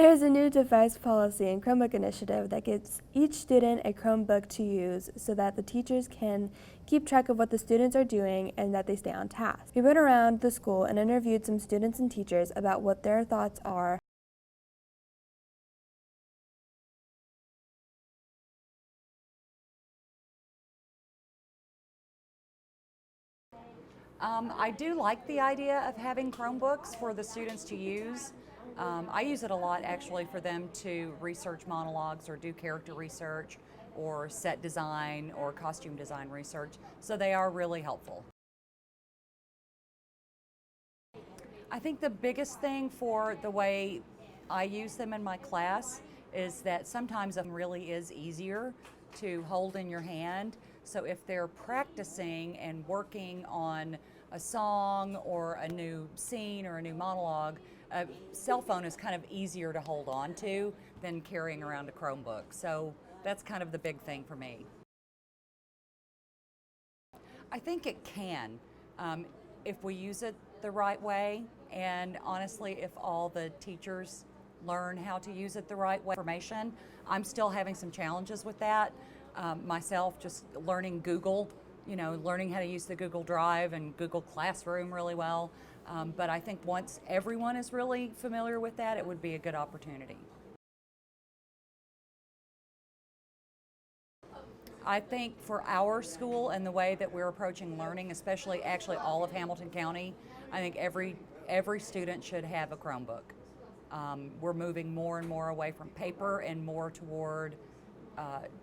There is a new device policy and Chromebook initiative that gives each student a Chromebook to use so that the teachers can keep track of what the students are doing and that they stay on task. We went around the school and interviewed some students and teachers about what their thoughts are. I do like the idea of having Chromebooks for the students to use. I use it a lot actually for them to research monologues or do character research or set design or costume design research, so they are really helpful. I think the biggest thing for the way I use them in my class is that sometimes it really is easier to hold in your hand. So if they're practicing and working on a song or a new scene or a new monologue, a cell phone is kind of easier to hold on to than carrying around a Chromebook. So that's kind of the big thing for me. I think it can, if we use it the right way, and honestly, if all the teachers learn how to use it the right way. Information, I'm still having some challenges with that. Myself, just learning Google, learning how to use the Google Drive and Google Classroom really well. But I think once everyone is really familiar with that, it would be a good opportunity. I think for our school and the way that we're approaching learning, especially actually all of Hamilton County, I think every student should have a Chromebook. We're moving more and more away from paper and more toward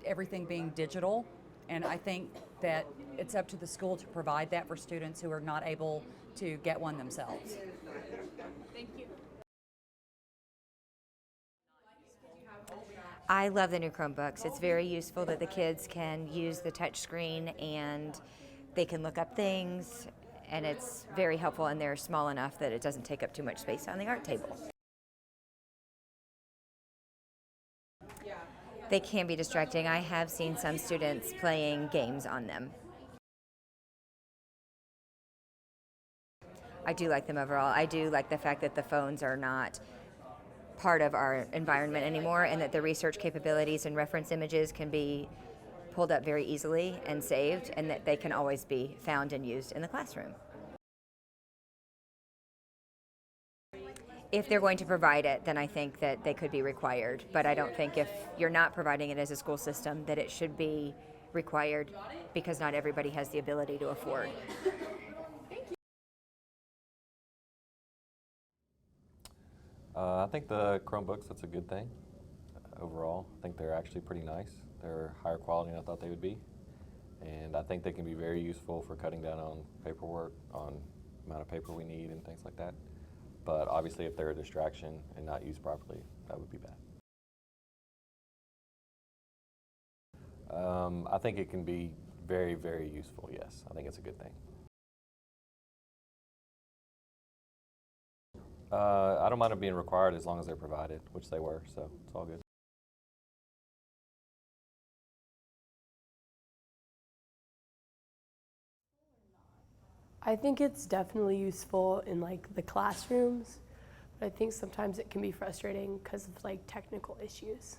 everything being digital. And I think that it's up to the school to provide that for students who are not able to get one themselves. Thank you. I love the new Chromebooks. It's very useful that the kids can use the touch screen and they can look up things, and it's very helpful, and they're small enough that it doesn't take up too much space on the art table. They can be distracting. I have seen some students playing games on them. I do like them overall. I do like the fact that the phones are not part of our environment anymore, and that the research capabilities and reference images can be pulled up very easily and saved, and that they can always be found and used in the classroom. If they're going to provide it, then I think that they could be required, but I don't think if you're not providing it as a school system that it should be required, because not everybody has the ability to afford. I think the Chromebooks, that's a good thing overall. I think they're actually pretty nice. They're higher quality than I thought they would be. And I think they can be very useful for cutting down on paperwork, on the amount of paper we need and things like that. But obviously if they're a distraction and not used properly, that would be bad. I think it can be very, very useful, yes. I think it's a good thing. I don't mind them being required as long as they're provided, which they were, so it's all good. I think it's definitely useful in like the classrooms, but I think sometimes it can be frustrating because of like technical issues.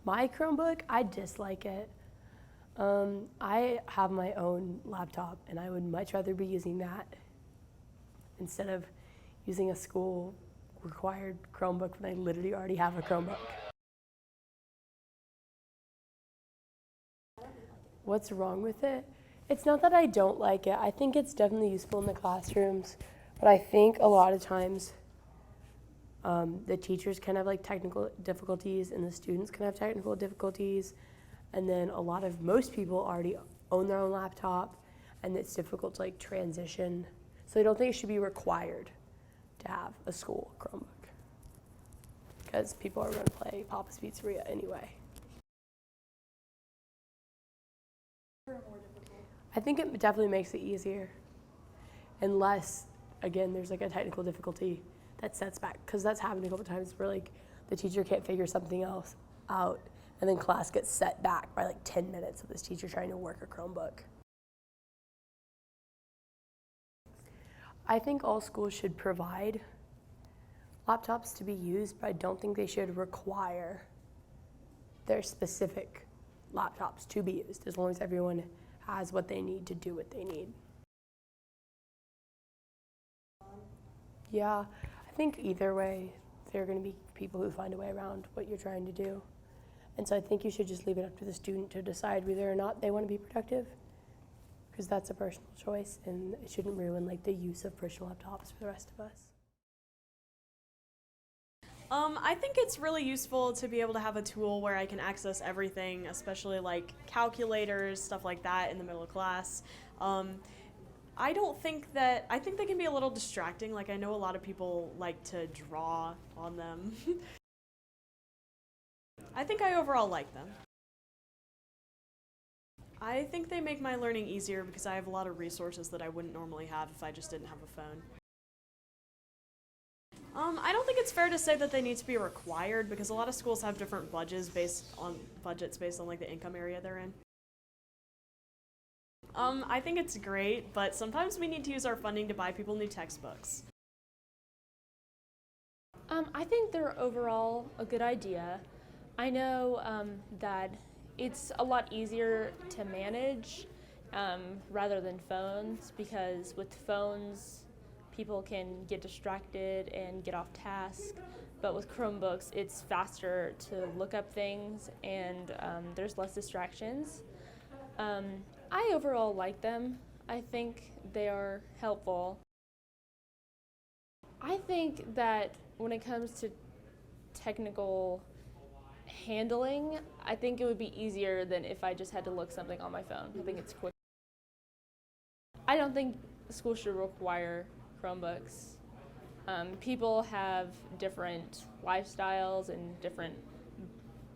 My Chromebook, I dislike it. I have my own laptop, and I would much rather be using that instead of using a school required Chromebook when I literally already have a Chromebook. What's wrong with it? It's not that I don't like it. I think it's definitely useful in the classrooms, but I think a lot of times the teachers can have like technical difficulties and the students can have technical difficulties. And then most people already own their own laptop, and it's difficult to like transition. So I don't think it should be required to have a school Chromebook, because people are going to play Papa's Pizzeria anyway. I think it definitely makes it easier, unless, again, there's like a technical difficulty that sets back, because that's happened a couple times where like the teacher can't figure something else out, and then class gets set back by like 10 minutes of this teacher trying to work a Chromebook. I think all schools should provide laptops to be used, but I don't think they should require their specific laptops to be used, as long as everyone has what they need to do what they need. Yeah, I think either way, there are going to be people who find a way around what you're trying to do. And so I think you should just leave it up to the student to decide whether or not they want to be productive, because that's a personal choice, and it shouldn't ruin like the use of personal laptops for the rest of us. I think it's really useful to be able to have a tool where I can access everything, especially like calculators, stuff like that in the middle of class. I think they can be a little distracting. Like, I know a lot of people like to draw on them. I think I overall like them. I think they make my learning easier because I have a lot of resources that I wouldn't normally have if I just didn't have a phone. I don't think it's fair to say that they need to be required, because a lot of schools have different budgets based on like the income area they're in. I think it's great, but sometimes we need to use our funding to buy people new textbooks. I think they're overall a good idea. I know that it's a lot easier to manage rather than phones, because with phones, people can get distracted and get off task. But with Chromebooks, it's faster to look up things, and there's less distractions. I overall like them. I think they are helpful. I think that when it comes to technical handling, I think it would be easier than if I just had to look something on my phone. I think it's quick. I don't think schools should require Chromebooks. People have different lifestyles and different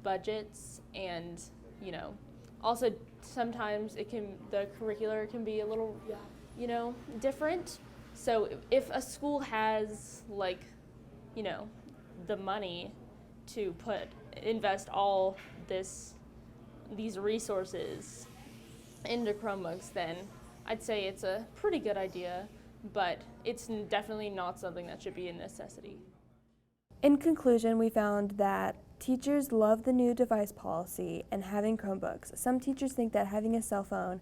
budgets, and also sometimes the curricular can be a little different. So if a school has the money to invest all these resources into Chromebooks, then I'd say it's a pretty good idea, but it's definitely not something that should be a necessity. In conclusion, we found that teachers love the new device policy and having Chromebooks. Some teachers think that having a cell phone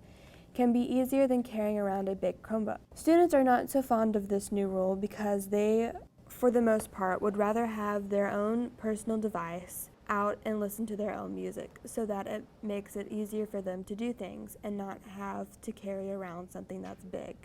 can be easier than carrying around a big Chromebook. Students are not so fond of this new rule because they, for the most part, would rather have their own personal device out and listen to their own music, so that it makes it easier for them to do things and not have to carry around something that's big.